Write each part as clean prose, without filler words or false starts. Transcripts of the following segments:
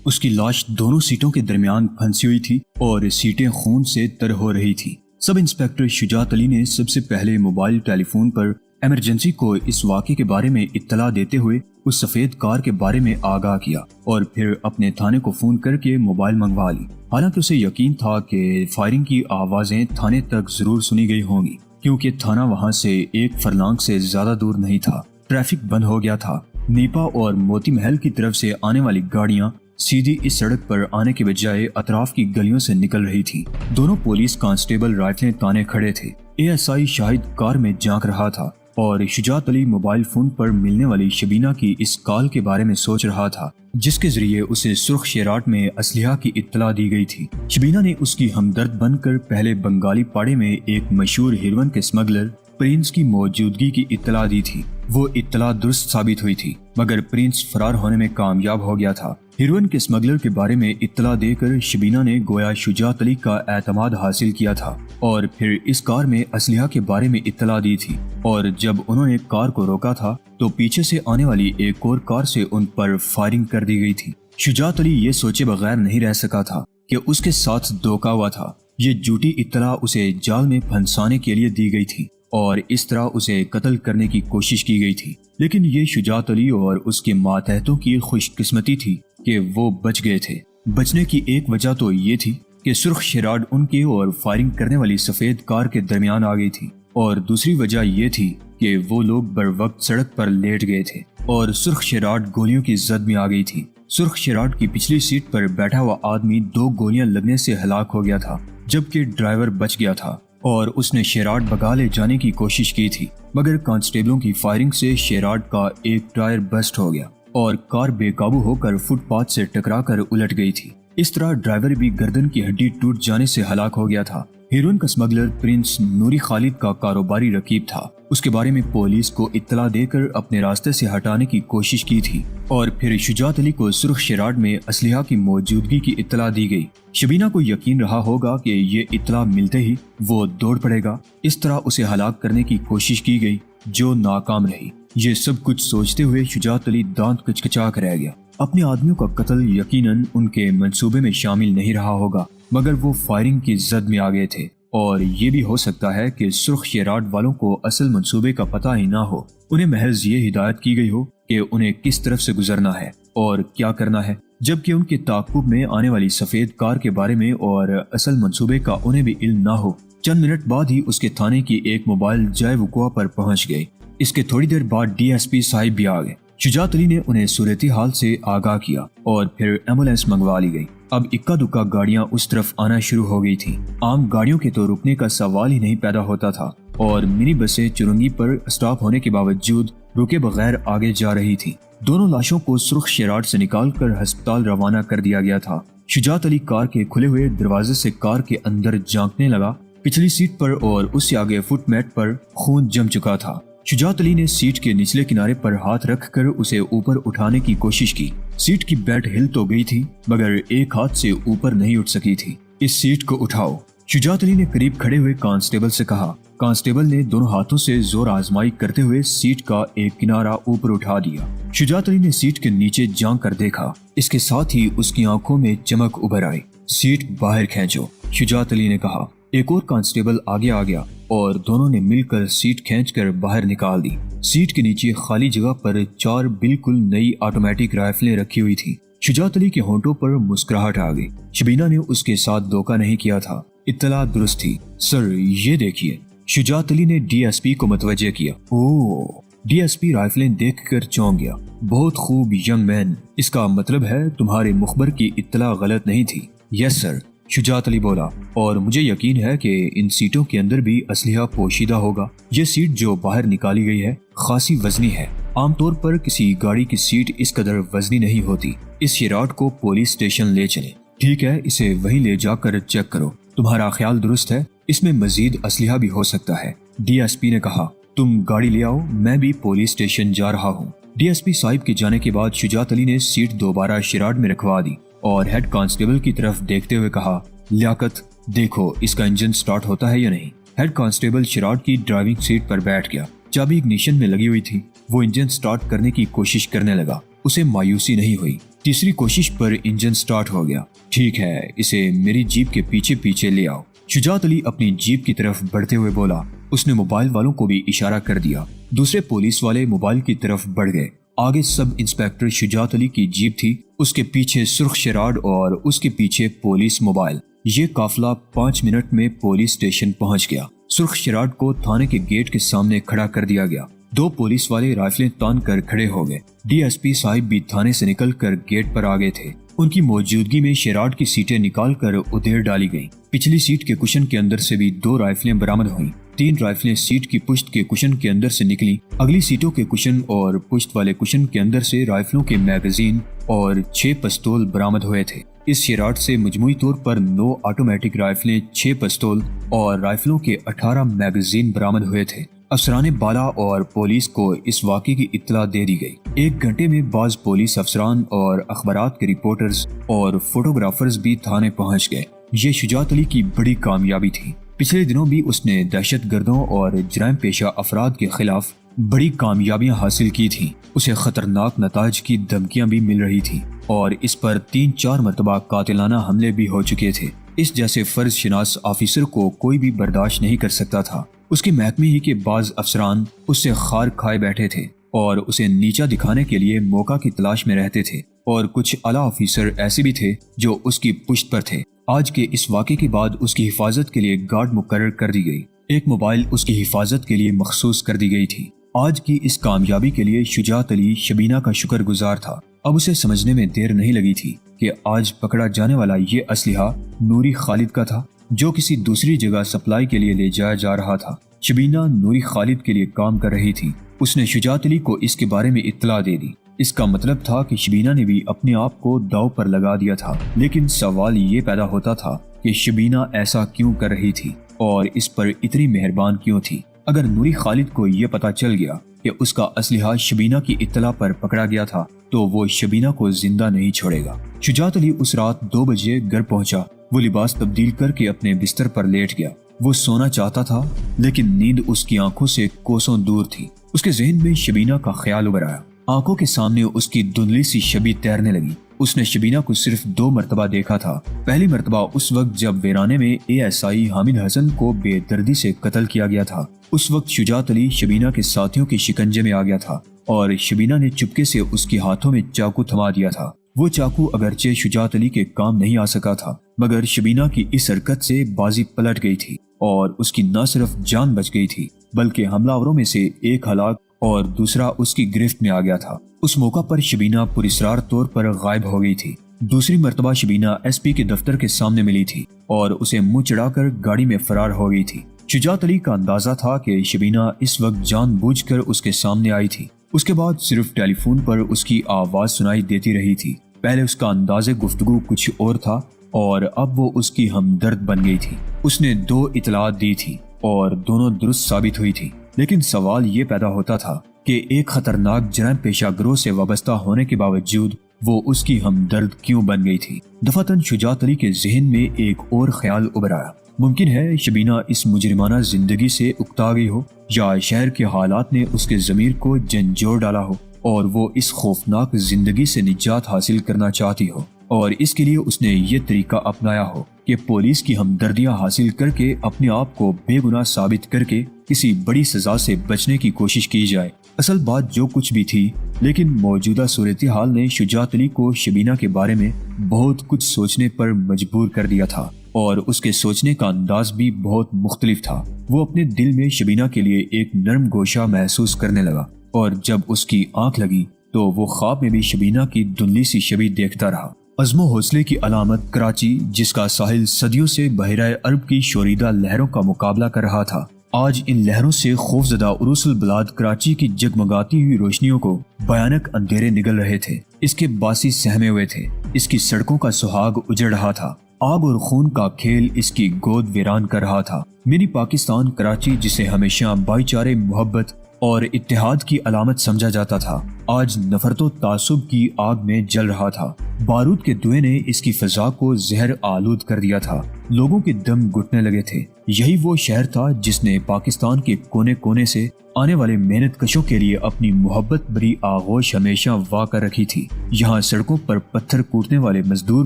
اس کی لاش دونوں سیٹوں کے درمیان پھنسی ہوئی تھی اور سیٹیں خون سے تر ہو رہی تھی۔ سب انسپیکٹر شجاعت علی نے سب سے پہلے موبائل ٹیلی فون پر ایمرجنسی کو اس واقعے کے بارے میں اطلاع دیتے ہوئے اس سفید کار کے بارے میں آگاہ کیا اور پھر اپنے تھانے کو فون کر کے موبائل منگوا لی۔ حالانکہ اسے یقین تھا کہ فائرنگ کی آوازیں تھانے تک ضرور سنی گئی ہوں گی، کیونکہ تھانہ وہاں سے 1 فرلانگ سے زیادہ دور نہیں تھا۔ ٹریفک بند ہو گیا تھا۔ نیپا اور موتی محل کی طرف سے آنے والی گاڑیاں سیدھی اس سڑک پر آنے کے بجائے اطراف کی گلیوں سے نکل رہی تھی۔ دونوں پولیس کانسٹیبل رائفلیں تانے کھڑے تھے۔ ASI شاہد کار میں جھانک رہا تھا اور شجاعت علی موبائل فون پر ملنے والی شبینہ کی اس کال کے بارے میں سوچ رہا تھا، جس کے ذریعے اسے سرخ شیراٹ میں اسلحہ کی اطلاع دی گئی تھی۔ شبینہ نے اس کی ہمدرد بن کر پہلے بنگالی پاڑے میں ایک مشہور ہیروئن کے اسمگلر پرنس کی موجودگی کی اطلاع دی تھی۔ وہ اطلاع درست ثابت ہوئی تھی، مگر پرنس فرار ہونے میں کامیاب ہو گیا تھا۔ ہیروئن کے اسمگلر کے بارے میں اطلاع دے کر شبینہ نے گویا شجاعت علی کا اعتماد حاصل کیا تھا اور پھر اس کار میں اسلحہ کے بارے میں اطلاع دی تھی، اور جب انہوں نے کار کو روکا تھا تو پیچھے سے آنے والی ایک اور کار سے ان پر فائرنگ کر دی گئی تھی۔ شجاعت علی یہ سوچے بغیر نہیں رہ سکا تھا کہ اس کے ساتھ دھوکا ہوا تھا۔ یہ جھوٹی اطلاع اسے جال میں پھنسانے کے لیے دی گئی تھی اور اس طرح اسے قتل کرنے کی کوشش کی گئی تھی، لیکن یہ شجاعت علی اور اس کے ماتحتوں کی خوش قسمتی تھی کہ وہ بچ گئے تھے۔ بچنے کی ایک وجہ تو یہ تھی کہ سرخ شیراٹ ان کے اور فائرنگ کرنے والی سفید کار کے درمیان آ گئی تھی، اور دوسری وجہ یہ تھی کہ وہ لوگ بر وقت سڑک پر لیٹ گئے تھے اور سرخ شیراٹ گولیوں کی زد میں آ گئی تھی۔ سرخ شیراٹ کی پچھلی سیٹ پر بیٹھا ہوا آدمی 2 گولیاں لگنے سے ہلاک ہو گیا تھا، جبکہ ڈرائیور بچ گیا تھا اور اس نے شیراٹ بھگا لے جانے کی کوشش کی تھی، مگر کانسٹیبلوں کی فائرنگ سے شیراٹ کا ایک ٹائر بسٹ ہو گیا اور کار بے قابو ہو کر فٹ پاتھ سے ٹکرا کر الٹ گئی تھی۔ اس طرح ڈرائیور بھی گردن کی ہڈی ٹوٹ جانے سے ہلاک ہو گیا تھا۔ ہیروئن کا اسمگلر پرنس نوری خالد کا کاروباری رقیب تھا۔ اس کے بارے میں پولیس کو اطلاع دے کر اپنے راستے سے ہٹانے کی کوشش کی تھی، اور پھر شجاعت علی کو سرخ شیراٹ میں اسلحہ کی موجودگی کی اطلاع دی گئی۔ شبینہ کو یقین رہا ہوگا کہ یہ اطلاع ملتے ہی وہ دوڑ پڑے گا۔ اس طرح اسے ہلاک کرنے کی کوشش کی گئی، جو ناکام رہی۔ یہ سب کچھ سوچتے ہوئے شجاعت علی دانت کچکچا کر رہ گیا۔ اپنے آدمیوں کا قتل یقیناً ان کے منصوبے میں شامل نہیں رہا ہوگا، مگر وہ فائرنگ کی زد میں آ گئے تھے، اور یہ بھی ہو سکتا ہے کہ سرخ شیراٹ والوں کو اصل منصوبے کا پتہ ہی نہ ہو۔ انہیں محض یہ ہدایت کی گئی ہو کہ انہیں کس طرف سے گزرنا ہے اور کیا کرنا ہے، جبکہ ان کے تعاقب میں آنے والی سفید کار کے بارے میں اور اصل منصوبے کا انہیں بھی علم نہ ہو۔ چند منٹ بعد ہی اس کے تھانے کی ایک موبائل جائے وقوع پر پہنچ گئی۔ اس کے تھوڑی دیر بعد DSP صاحب بھی آ گئے۔ شجاعت علی نے انہیں صورتحال سے آگاہ کیا اور پھر ایمبولینس منگوا لی گئی۔ اب اکا دکا گاڑیاں اس طرف آنا شروع ہو گئی تھی۔ عام گاڑیوں کے تو رکنے کا سوال ہی نہیں پیدا ہوتا تھا، اور منی بسیں چرنگی پر اسٹاپ ہونے کے باوجود رکے بغیر آگے جا رہی تھی۔ دونوں لاشوں کو سرخ شیراٹ سے نکال کر ہسپتال روانہ کر دیا گیا تھا۔ شجاعت علی کار کے کھلے ہوئے دروازے سے کار کے اندر جھانکنے لگا۔ پچھلی سیٹ پر اور اس سے آگے فٹ میٹ پر خون جم چکا تھا۔ شجاعت علی نے سیٹ کے نچلے کنارے پر ہاتھ رکھ کر اسے اوپر اٹھانے کی کوشش کی۔ سیٹ کی بیلٹ ہل تو گئی تھی، مگر ایک ہاتھ سے اوپر نہیں اٹھ سکی تھی۔ اس سیٹ کو اٹھاؤ، شجاعت علی نے قریب کھڑے ہوئے کانسٹیبل سے کہا۔ کانسٹیبل نے دونوں ہاتھوں سے زور آزمائی کرتے ہوئے سیٹ کا ایک کنارہ اوپر اٹھا دیا۔ شجاعت علی نے سیٹ کے نیچے جھانک کر دیکھا۔ اس کے ساتھ ہی اس کی آنکھوں میں چمک ابھر آئی۔ سیٹ باہر کھینچو، شجاعت علی نے کہا۔ ایک اور کانسٹیبل آگے آ گیا اور دونوں نے مل کر سیٹ کھینچ کر باہر نکال دی۔ سیٹ کے نیچے خالی جگہ پر 4 بالکل نئی آٹومیٹک رائفلیں رکھی ہوئی تھی۔ شجاعت علی کے ہونٹوں پر مسکراہٹ آ گئی۔ شبینہ نے اس کے ساتھ دھوکہ نہیں کیا تھا، اطلاع درست تھی۔ سر یہ دیکھیے، شجاعت علی نے DSP کو متوجہ کیا۔ اوہ، DSP رائفلیں دیکھ کر چونک گیا۔ بہت خوب ینگ مین، اس کا مطلب ہے تمہارے مخبر کی اطلاع غلط نہیں تھی۔ یس سر، شجاعت علی بولا، اور مجھے یقین ہے کہ ان سیٹوں کے اندر بھی اسلحہ پوشیدہ ہوگا۔ یہ سیٹ جو باہر نکالی گئی ہے خاصی وزنی ہے۔ عام طور پر کسی گاڑی کی سیٹ اس قدر وزنی نہیں ہوتی۔ اس شیراٹ کو پولیس اسٹیشن لے چلیں۔ ٹھیک ہے، اسے وہیں لے جا کر چیک کرو۔ تمہارا خیال درست ہے، اس میں مزید اسلحہ بھی ہو سکتا ہے۔ DSP نے کہا۔ تم گاڑی لے آؤ، میں بھی پولیس اسٹیشن جا رہا ہوں۔ DSP صاحب کے جانے کے بعد شجاعت علی نے سیٹ دوبارہ شیراٹ میں رکھوا دی اور ہیڈ کانسٹیبل کی طرف دیکھتے ہوئے کہا، لیاقت دیکھو اس کا انجن سٹارٹ ہوتا ہے یا نہیں۔ ہیڈ کانسٹیبل شیراٹ کی ڈرائیونگ سیٹ پر بیٹھ گیا۔ چابی اگنیشن میں لگی ہوئی تھی۔ وہ انجن سٹارٹ کرنے کی کوشش کرنے لگا۔ اسے مایوسی نہیں ہوئی۔ تیسری کوشش پر انجن سٹارٹ ہو گیا۔ ٹھیک ہے، اسے میری جیپ کے پیچھے پیچھے لے آؤ، شجاعت علی اپنی جیپ کی طرف بڑھتے ہوئے بولا۔ اس نے موبائل والوں کو بھی اشارہ کر دیا۔ دوسرے پولیس والے موبائل کی طرف بڑھ گئے۔ آگے سب انسپیکٹر شجاعت علی کی جیپ تھی، اس کے پیچھے سرخ شراڈ اور اس کے پیچھے پولیس موبائل۔ یہ قافلہ 5 منٹ میں پولیس اسٹیشن پہنچ گیا۔ سرخ شراڈ کو تھانے کے گیٹ کے سامنے کھڑا کر دیا گیا۔ 2 پولیس والے رائفلیں تان کر کھڑے ہو گئے۔ ڈی ایس پی صاحب بھی تھانے سے نکل کر گیٹ پر آ گئے تھے۔ ان کی موجودگی میں شراڈ کی سیٹیں نکال کر ادھیر ڈالی گئیں۔ پچھلی سیٹ کے کشن کے اندر سے بھی 2 رائفلیں برآمد ہوئیں۔ 3 رائفلیں سیٹ کی پشت کے کشن کے اندر سے نکلی۔ اگلی سیٹوں کے کشن اور پشت والے کشن کے اندر سے رائفلوں کے میگزین اور 6 پستول برآمد ہوئے تھے۔ اس شراڈ سے مجموعی طور پر 9 آٹومیٹک رائفلیں، 6 پستول اور رائفلوں کے 18 میگزین برآمد ہوئے تھے۔ افسران بالا اور پولیس کو اس واقعے کی اطلاع دے دی گئی۔ 1 گھنٹے میں بعض پولیس افسران اور اخبارات کے رپورٹرز اور فوٹوگرافرز بھی تھانے پہنچ گئے۔ یہ شجاعت علی کی بڑی کامیابی تھی۔ پچھلے دنوں بھی اس نے دہشت گردوں اور جرائم پیشہ افراد کے خلاف بڑی کامیابیاں حاصل کی تھیں۔ اسے خطرناک نتائج کی دھمکیاں بھی مل رہی تھیں اور اس پر 3-4 مرتبہ قاتلانہ حملے بھی ہو چکے تھے۔ اس جیسے فرض شناس آفیسر کو کوئی بھی برداشت نہیں کر سکتا تھا۔ اس کے محکمے ہی کے بعض افسران اس سے خار کھائے بیٹھے تھے اور اسے نیچا دکھانے کے لیے موقع کی تلاش میں رہتے تھے، اور کچھ اعلیٰ آفیسر ایسے بھی تھے جو اس کی پشت پر تھے۔ آج کے اس واقعے کے بعد اس کی حفاظت کے لیے گارڈ مقرر کر دی گئی۔ ایک موبائل اس کی حفاظت کے لیے مخصوص کر دی گئی تھی۔ آج کی اس کامیابی کے لیے شجاعت علی شبینہ کا شکر گزار تھا۔ اب اسے سمجھنے میں دیر نہیں لگی تھی کہ آج پکڑا جانے والا یہ اسلحہ نوری خالد کا تھا، جو کسی دوسری جگہ سپلائی کے لیے لے جایا جا رہا تھا۔ شبینہ نوری خالد کے لیے کام کر رہی تھی۔ اس نے شجاعت علی کو اس کے بارے میں اطلاع دے دی۔ اس کا مطلب تھا کہ شبینہ نے بھی اپنے آپ کو داؤ پر لگا دیا تھا، لیکن سوال یہ پیدا ہوتا تھا کہ شبینہ ایسا کیوں کر رہی تھی اور اس پر اتنی مہربان کیوں تھی۔ اگر نوری خالد کو یہ پتا چل گیا کہ اس کا اسلحہ شبینہ کی اطلاع پر پکڑا گیا تھا تو وہ شبینہ کو زندہ نہیں چھوڑے گا۔ شجاعت علی اس رات 2 بجے گھر پہنچا۔ وہ لباس تبدیل کر کے اپنے بستر پر لیٹ گیا۔ وہ سونا چاہتا تھا لیکن نیند اس کی آنکھوں سے کوسوں دور تھی۔ اس کے ذہن میں شبینہ کا خیال ابھر آیا۔ آنکھوں کے سامنے اس کی دھندلی سی شبی تیرنے لگی۔ اس نے شبینہ کو صرف 2 مرتبہ دیکھا تھا۔ پہلی مرتبہ اس وقت جب ویرانے میں ASI حامد حسن کو بے دردی سے قتل کیا گیا تھا۔ اس وقت شجاعت علی شبینہ کے ساتھیوں کے شکنجے میں آ گیا تھا اور شبینہ نے چپکے سے اس کے ہاتھوں میں چاقو تھما دیا تھا۔ وہ چاقو اگرچہ شجاعت علی کے کام نہیں آ سکا تھا، مگر شبینہ کی اس حرکت سے بازی پلٹ گئی تھی اور اس کی نہ صرف جان بچ گئی تھی بلکہ حملہ آوروں میں سے ایک ہلاک اور دوسرا اس کی گرفت میں آ گیا تھا۔ اس موقع پر شبینہ پراسرار طور پر غائب ہو گئی تھی۔ دوسری مرتبہ شبینہ SP کے دفتر کے سامنے ملی تھی اور اسے منہ چڑھا کر گاڑی میں فرار ہو گئی تھی۔ شجاعت علی کا اندازہ تھا کہ شبینہ اس وقت جان بوجھ کر اس کے سامنے آئی تھی۔ اس کے بعد صرف ٹیلی فون پر اس کی آواز سنائی دیتی رہی تھی۔ پہلے اس کا انداز گفتگو کچھ اور تھا اور اب وہ اس کی ہمدرد بن گئی تھی۔ اس نے 2 اطلاعات دی تھی اور دونوں درست ثابت ہوئی تھی، لیکن سوال یہ پیدا ہوتا تھا کہ ایک خطرناک جرائم پیشہ گروہ سے وابستہ ہونے کے باوجود وہ اس کی ہمدرد کیوں بن گئی تھی۔ دفعتاً شجاعت علی کے ذہن میں ایک اور خیال ابھر آیا۔ ممکن ہے شبینہ اس مجرمانہ زندگی سے اکتا گئی ہو، یا شہر کے حالات نے اس کے ضمیر کو جھنجھوڑ ڈالا ہو اور وہ اس خوفناک زندگی سے نجات حاصل کرنا چاہتی ہو، اور اس کے لیے اس نے یہ طریقہ اپنایا ہو کہ پولیس کی ہمدردیاں حاصل کر کے اپنے آپ کو بے گناہ ثابت کر کے کسی بڑی سزا سے بچنے کی کوشش کی جائے۔ اصل بات جو کچھ بھی تھی، لیکن موجودہ صورتحال نے شجاعت علی کو شبینہ کے بارے میں بہت کچھ سوچنے پر مجبور کر دیا تھا، اور اس کے سوچنے کا انداز بھی بہت مختلف تھا۔ وہ اپنے دل میں شبینہ کے لیے ایک نرم گوشہ محسوس کرنے لگا، اور جب اس کی آنکھ لگی تو وہ خواب میں بھی شبینہ کی دھندلی سی شبی دیکھتا رہا۔ عزم و حوصلے کی علامت کراچی، جس کا ساحل صدیوں سے بحیرہ عرب کی شوریدہ لہروں کا مقابلہ کر رہا تھا، آج ان لہروں سے خوفزدہ عروس البلاد کراچی کی جگمگاتی ہوئی روشنیوں کو بھیانک اندھیرے نگل رہے تھے۔ اس کے باسی سہمے ہوئے تھے، اس کی سڑکوں کا سہاگ اجڑ رہا تھا، آگ اور خون کا کھیل اس کی گود ویران کر رہا تھا۔ میری پاکستان کراچی، جسے ہمیشہ بھائی چارے، محبت اور اتحاد کی علامت سمجھا جاتا تھا، آج نفرت و تعصب کی آگ میں جل رہا تھا۔ بارود کے دھوئیں نے اس کی فضا کو زہر آلود کر دیا تھا، لوگوں کے دم گھٹنے لگے تھے۔ یہی وہ شہر تھا جس نے پاکستان کے کونے کونے سے آنے والے محنت کشوں کے لیے اپنی محبت بری آغوش ہمیشہ وا کر رکھی تھی۔ یہاں سڑکوں پر پتھر کوٹنے والے مزدور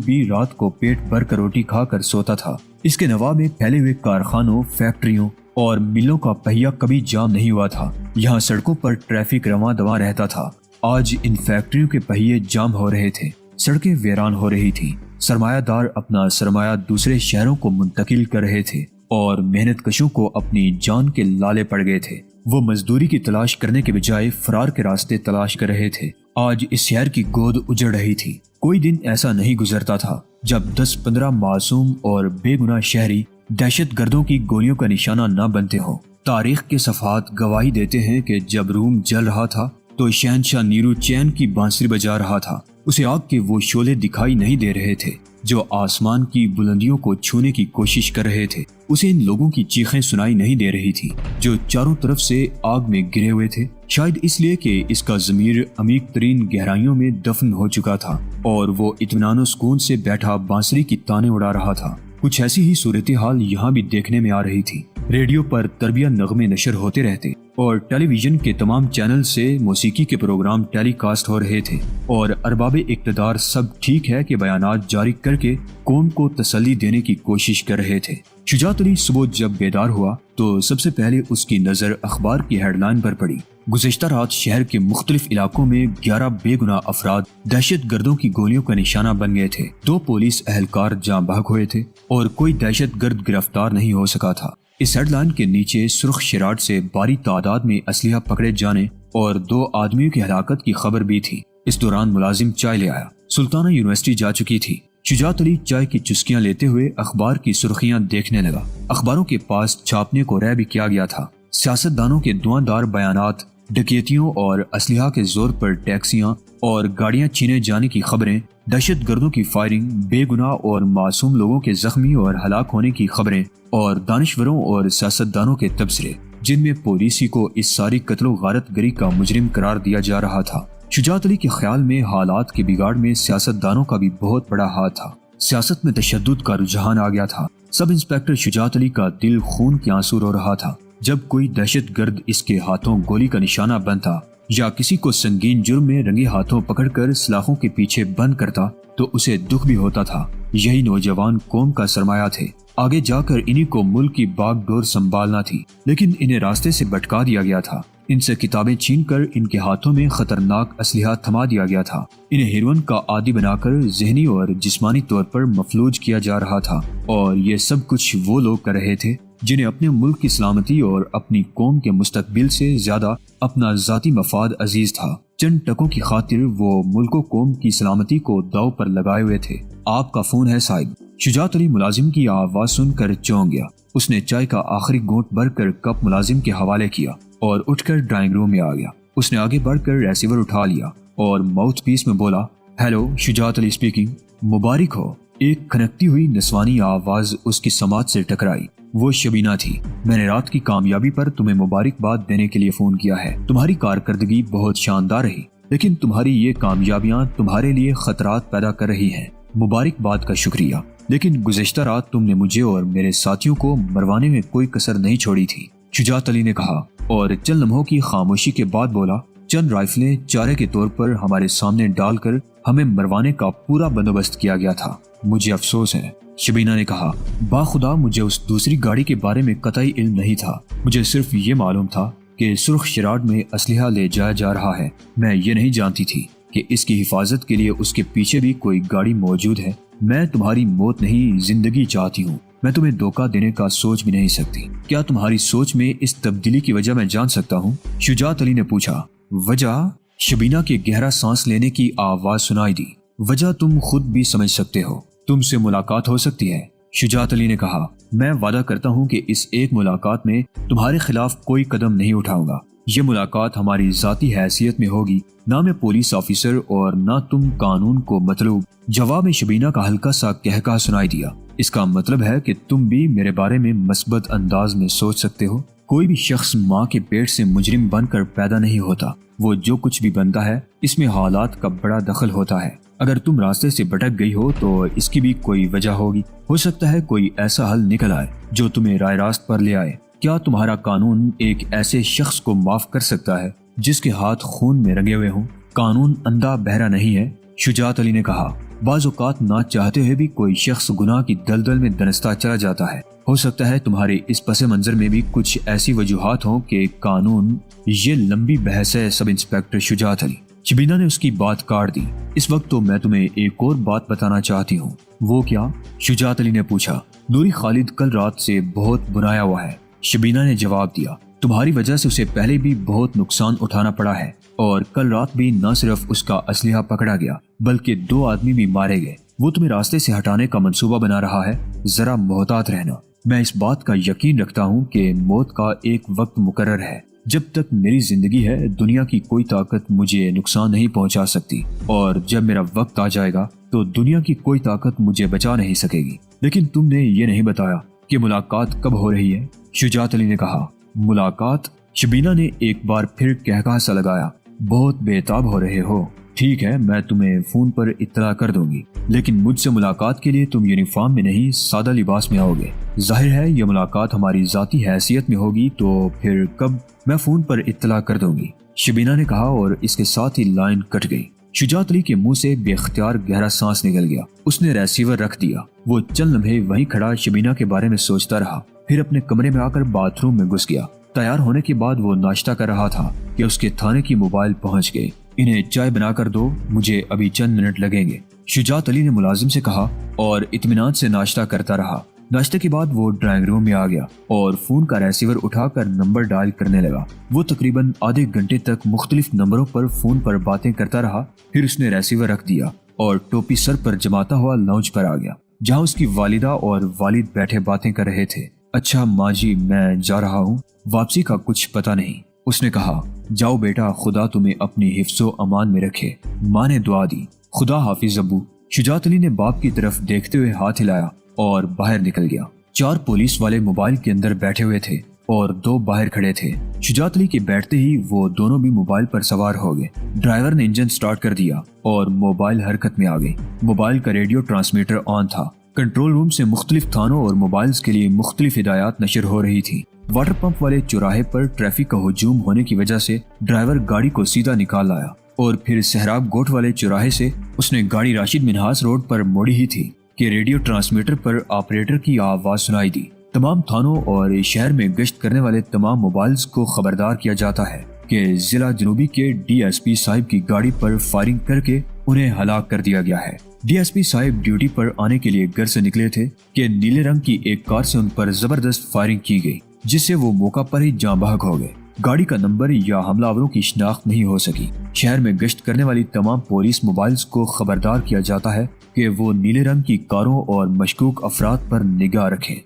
بھی رات کو پیٹ بھر کر روٹی کھا کر سوتا تھا۔ اس کے نواح میں پھیلے ہوئے کارخانوں، فیکٹریوں اور ملوں کا پہیہ کبھی جام نہیں ہوا تھا۔ یہاں سڑکوں پر ٹریفک رواں دواں رہتا تھا۔ آج ان فیکٹریوں کے پہیے جام ہو رہے تھے، سڑکیں ویران ہو رہی تھی، سرمایہ دار اپنا سرمایہ دوسرے شہروں کو منتقل کر رہے تھے اور محنت کشوں کو اپنی جان کے لالے پڑ گئے تھے۔ وہ مزدوری کی تلاش کرنے کے بجائے فرار کے راستے تلاش کر رہے تھے۔ آج اس شہر کی گود اجڑ رہی تھی۔ کوئی دن ایسا نہیں گزرتا تھا جب 10-15 معصوم اور بے گناہ شہری دہشت گردوں کی گولیوں کا نشانہ نہ بنتے ہوں۔ تاریخ کے صفحات گواہی دیتے ہیں کہ جب روم جل رہا تھا تو شہنشاہ نیرو چین کی بانسری بجا رہا تھا۔ اسے آگ کے وہ شعلے دکھائی نہیں دے رہے تھے جو آسمان کی بلندیوں کو چھونے کی کوشش کر رہے تھے۔ اسے ان لوگوں کی چیخیں سنائی نہیں دے رہی تھی جو چاروں طرف سے آگ میں گرے ہوئے تھے، شاید اس لیے کہ اس کا ضمیر عمیق ترین گہرائیوں میں دفن ہو چکا تھا اور وہ اطمینان و سکون سے بیٹھا بانسری کی تانے اڑا رہا تھا۔ کچھ ایسی ہی صورتحال یہاں بھی دیکھنے میں آ رہی تھی۔ ریڈیو پر تربیہ نغمے نشر ہوتے رہتے اور ٹیلی ویژن کے تمام چینل سے موسیقی کے پروگرام ٹیلی کاسٹ ہو رہے تھے، اور ارباب اقتدار سب ٹھیک ہے کہ بیانات جاری کر کے قوم کو تسلی دینے کی کوشش کر رہے تھے۔ شجاعت علی صبح جب بیدار ہوا تو سب سے پہلے اس کی نظر اخبار کی ہیڈ لائن پر پڑی۔ گزشتہ رات شہر کے مختلف علاقوں میں 11 بے گناہ افراد دہشت گردوں کی گولیوں کا نشانہ بن گئے تھے۔ 2 پولیس اہلکار جاں بحق ہوئے تھے اور کوئی دہشت گرد گرفتار نہیں ہو سکا تھا۔ اس ہیڈ لائن کے نیچے سرخ شراٹ سے باری تعداد میں اسلحہ پکڑے جانے اور 2 آدمیوں کی ہلاکت کی خبر بھی تھی۔ اس دوران ملازم چائے لے آیا۔ سلطانہ یونیورسٹی جا چکی تھی۔ شجاعت علی چائے کی چسکیاں لیتے ہوئے اخبار کی سرخیاں دیکھنے لگا۔ اخباروں کے پاس چھاپنے کو رہ بھی کیا گیا تھا۔ سیاستدانوں کے دھواں بیانات، ڈکیتیوں اور اسلحہ کے زور پر ٹیکسیاں اور گاڑیاں چھینے جانے کی خبریں، دہشت گردوں کی فائرنگ، بے گناہ اور معصوم لوگوں کے زخمی اور ہلاک ہونے کی خبریں، اور دانشوروں اور سیاستدانوں کے تبصرے جن میں پولیسی کو اس ساری قتل و غارت گری کا مجرم قرار دیا جا رہا تھا۔ شجاعت علی کے خیال میں حالات کے بگاڑ میں سیاستدانوں کا بھی بہت بڑا ہاتھ تھا۔ سیاست میں تشدد کا رجحان آ گیا تھا۔ سب انسپکٹر شجاعت علی کا دل خون کے آنسو رو رہا تھا۔ جب کوئی دہشت گرد اس کے ہاتھوں گولی کا نشانہ بنتا یا کسی کو سنگین جرم میں رنگے ہاتھوں پکڑ کر سلاخوں کے پیچھے بند کرتا تو اسے دکھ بھی ہوتا تھا۔ یہی نوجوان قوم کا سرمایہ تھے۔ آگے جا کر انہی کو ملک کی باغ ڈور سنبھالنا تھی، لیکن انہیں راستے سے بھٹکا دیا گیا تھا۔ ان سے کتابیں چھین کر ان کے ہاتھوں میں خطرناک اسلحہ تھما دیا گیا تھا۔ انہیں ہیروئن کا عادی بنا کر ذہنی اور جسمانی طور پر مفلوج کیا جا رہا تھا، اور یہ سب کچھ وہ لوگ کر رہے تھے جنہیں اپنے ملک کی سلامتی اور اپنی قوم کے مستقبل سے زیادہ اپنا ذاتی مفاد عزیز تھا۔ چند ٹکوں کی خاطر وہ ملک و قوم کی سلامتی کو داؤ پر لگائے ہوئے تھے۔ آپ کا فون ہے صاحب۔ شجاعت علی ملازم کی آواز سن کر چونک گیا۔ اس نے چائے کا آخری گھونٹ بھر کر کپ ملازم کے حوالے کیا اور اٹھ کر ڈرائنگ روم میں آ گیا۔ اس نے آگے بڑھ کر ریسیور اٹھا لیا اور ماؤتھ پیس میں بولا، ہیلو، شجاعت علی اسپیکنگ۔ مبارک ہو۔ ایک کھنکتی ہوئی نسوانی آواز اس کی سماعت سے ٹکرائی۔ وہ شبینہ تھی۔ میں نے رات کی کامیابی پر تمہیں مبارکباد دینے کے لیے فون کیا ہے۔ تمہاری کارکردگی بہت شاندار رہی، لیکن تمہاری یہ کامیابیاں تمہارے لیے خطرات پیدا کر رہی ہیں۔ مبارکباد کا شکریہ، لیکن گزشتہ رات تم نے مجھے اور میرے ساتھیوں کو مروانے میں کوئی کسر نہیں چھوڑی تھی، شجاعت علی نے کہا، اور چند لمحوں کی خاموشی کے بعد بولا، چند رائفلیں چارے کے طور پر ہمارے سامنے ڈال کر ہمیں مروانے کا پورا بندوبست کیا گیا تھا۔ مجھے افسوس ہے، شبینہ نے کہا، باخدا مجھے اس دوسری گاڑی کے بارے میں قطعی علم نہیں تھا۔ مجھے صرف یہ معلوم تھا کہ سرخ شراٹ میں اسلحہ لے جایا جا رہا ہے۔ میں یہ نہیں جانتی تھی کہ اس کی حفاظت کے لیے اس کے پیچھے بھی کوئی گاڑی موجود ہے۔ میں تمہاری موت نہیں، زندگی چاہتی ہوں۔ میں تمہیں دھوکہ دینے کا سوچ بھی نہیں سکتی۔ کیا تمہاری سوچ میں اس تبدیلی کی وجہ میں جان سکتا ہوں؟ شجاعت علی نے پوچھا۔ وجہ؟ شبینہ کے گہرا سانس لینے کی آواز سنائی دی۔ وجہ تم خود بھی سمجھ سکتے ہو۔ تم سے ملاقات ہو سکتی ہے، شجاعت علی نے کہا۔ میں وعدہ کرتا ہوں کہ اس ایک ملاقات میں تمہارے خلاف کوئی قدم نہیں اٹھاؤں گا۔ یہ ملاقات ہماری ذاتی حیثیت میں ہوگی، نہ میں پولیس آفیسر اور نہ تم قانون کو مطلوب۔ جواب میں شبینہ کا ہلکا سا کہکہا سنائی دیا۔ اس کا مطلب ہے کہ تم بھی میرے بارے میں مثبت انداز میں سوچ سکتے ہو۔ کوئی بھی شخص ماں کے پیٹ سے مجرم بن کر پیدا نہیں ہوتا، وہ جو کچھ بھی بنتا ہے اس میں حالات کا بڑا دخل ہوتا ہے۔ اگر تم راستے سے بھٹک گئی ہو تو اس کی بھی کوئی وجہ ہوگی، ہو سکتا ہے کوئی ایسا حل نکل آئے جو تمہیں رائے راست پر لے آئے۔ کیا تمہارا قانون ایک ایسے شخص کو معاف کر سکتا ہے جس کے ہاتھ خون میں رنگے ہوئے ہوں؟ قانون اندھا بہرا نہیں ہے، شجاعت علی نے کہا۔ بعض اوقات نہ چاہتے ہوئے بھی کوئی شخص گناہ کی دلدل میں دنستا چلا جاتا ہے۔ ہو سکتا ہے تمہارے اس پس منظر میں بھی کچھ ایسی وجوہات ہوں کہ قانون۔ یہ لمبی بحث ہے سب انسپیکٹر شجاعت علی، شبینہ نے اس کی بات کاٹ دی۔ اس وقت تو میں تمہیں ایک اور بات بتانا چاہتی ہوں۔ وہ کیا؟ شجاعت علی نے پوچھا۔ نوری خالد کل رات سے بہت بنایا ہوا ہے، شبینہ نے جواب دیا۔ تمہاری وجہ سے اسے پہلے بھی بہت نقصان اٹھانا پڑا ہے، اور کل رات بھی نہ صرف اس کا اسلحہ پکڑا گیا بلکہ 2 آدمی بھی مارے گئے۔ وہ تمہیں راستے سے ہٹانے کا منصوبہ بنا رہا ہے، ذرا محتاط رہنا۔ میں اس بات کا یقین رکھتا ہوں کہ موت کا ایک وقت مقرر ہے۔ جب تک میری زندگی ہے دنیا کی کوئی طاقت مجھے نقصان نہیں پہنچا سکتی، اور جب میرا وقت آ جائے گا تو دنیا کی کوئی طاقت مجھے بچا نہیں سکے گی۔ لیکن تم نے یہ نہیں بتایا کہ ملاقات کب ہو رہی ہے، شجاعت علی نے کہا۔ ملاقات؟ شبینہ نے ایک بار پھر کہکہا سا لگایا۔ بہت بےتاب ہو رہے ہو۔ ٹھیک ہے، میں تمہیں فون پر اطلاع کر دوں گی، لیکن مجھ سے ملاقات کے لیے تم یونیفارم میں نہیں سادہ لباس میں آؤ گے۔ ظاہر ہے یہ ملاقات ہماری ذاتی حیثیت میں ہوگی، تو پھر کب؟ میں فون پر اطلاع کر دوں گی، شبینہ نے کہا، اور اس کے ساتھ ہی لائن کٹ گئی۔ شجاعت علی کے منہ سے بے اختیار گہرا سانس نکل گیا۔ اس نے ریسیور رکھ دیا۔ وہ چند لمحے وہیں کھڑا شبینہ کے بارے میں سوچتا رہا، پھر اپنے کمرے میں آ کر باتھ روم میں گھس گیا۔ تیار ہونے کے بعد وہ ناشتہ کر رہا تھا کہ اس کے تھانے کی موبائل پہنچ گئے۔ انہیں چائے بنا کر دو، مجھے ابھی چند منٹ لگیں گے، شجاعت علی نے ملازم سے کہا، اور اطمینان سے ناشتہ کرتا رہا۔ ناشتے کے بعد وہ ڈرائنگ روم میں آ گیا اور فون کا ریسیور اٹھا کر نمبر ڈائل کرنے لگا۔ وہ تقریباً آدھے گھنٹے تک مختلف نمبروں پر فون پر باتیں کرتا رہا، پھر اس نے ریسیور رکھ دیا اور ٹوپی سر پر جماتا ہوا لاؤنج پر آ گیا، جہاں اس کی والدہ اور والد بیٹھے باتیں کر رہے تھے۔ اچھا ماں جی، میں جا رہا ہوں، واپسی کا کچھ پتہ نہیں، اس نے کہا۔ جاؤ بیٹا، خدا تمہیں اپنی حفظ و امان میں رکھے، ماں نے دعا دی۔ خدا حافظ ابو، شجاعت علی نے باپ کی طرف دیکھتے ہوئے ہاتھ ہلایا اور باہر نکل گیا۔ 4 پولیس والے موبائل کے اندر بیٹھے ہوئے تھے اور 2 باہر کھڑے تھے۔ شجاعت علی کے بیٹھتے ہی وہ دونوں بھی موبائل پر سوار ہو گئے۔ ڈرائیور نے انجن سٹارٹ کر دیا اور موبائل حرکت میں آ گئی۔ موبائل کا ریڈیو ٹرانسمیٹر آن تھا۔ کنٹرول روم سے مختلف تھانوں اور موبائلز کے لیے مختلف ہدایات نشر ہو رہی تھی۔ واٹر پمپ والے چوراہے پر ٹریفک کا ہجوم ہونے کی وجہ سے ڈرائیور گاڑی کو سیدھا نکال لایا، اور پھر سہراب گوٹ والے چوراہے سے اس نے گاڑی راشد منہاس روڈ پر موڑی ہی تھی کہ ریڈیو ٹرانسمیٹر پر آپریٹر کی آواز سنائی دی۔ تمام تھانوں اور شہر میں گشت کرنے والے تمام موبائلز کو خبردار کیا جاتا ہے کہ ضلع جنوبی کے ڈی ایس پی صاحب کی گاڑی پر فائرنگ کر کے انہیں ہلاک کر دیا گیا ہے۔ ڈی ایس پی صاحب ڈیوٹی پر آنے کے لیے گھر سے نکلے تھے کہ نیلے رنگ کی ایک کار سے ان پر زبردست فائرنگ کی گئی، جس سے وہ موقع پر ہی جاں بحق ہو گئے۔ گاڑی کا نمبر یا حملہ آوروں کی شناخت نہیں ہو سکی۔ شہر میں گشت کرنے والی تمام پولیس موبائلز کو خبردار کیا جاتا ہے کہ وہ نیلے رنگ کی کاروں اور مشکوک افراد پر نگاہ رکھیں۔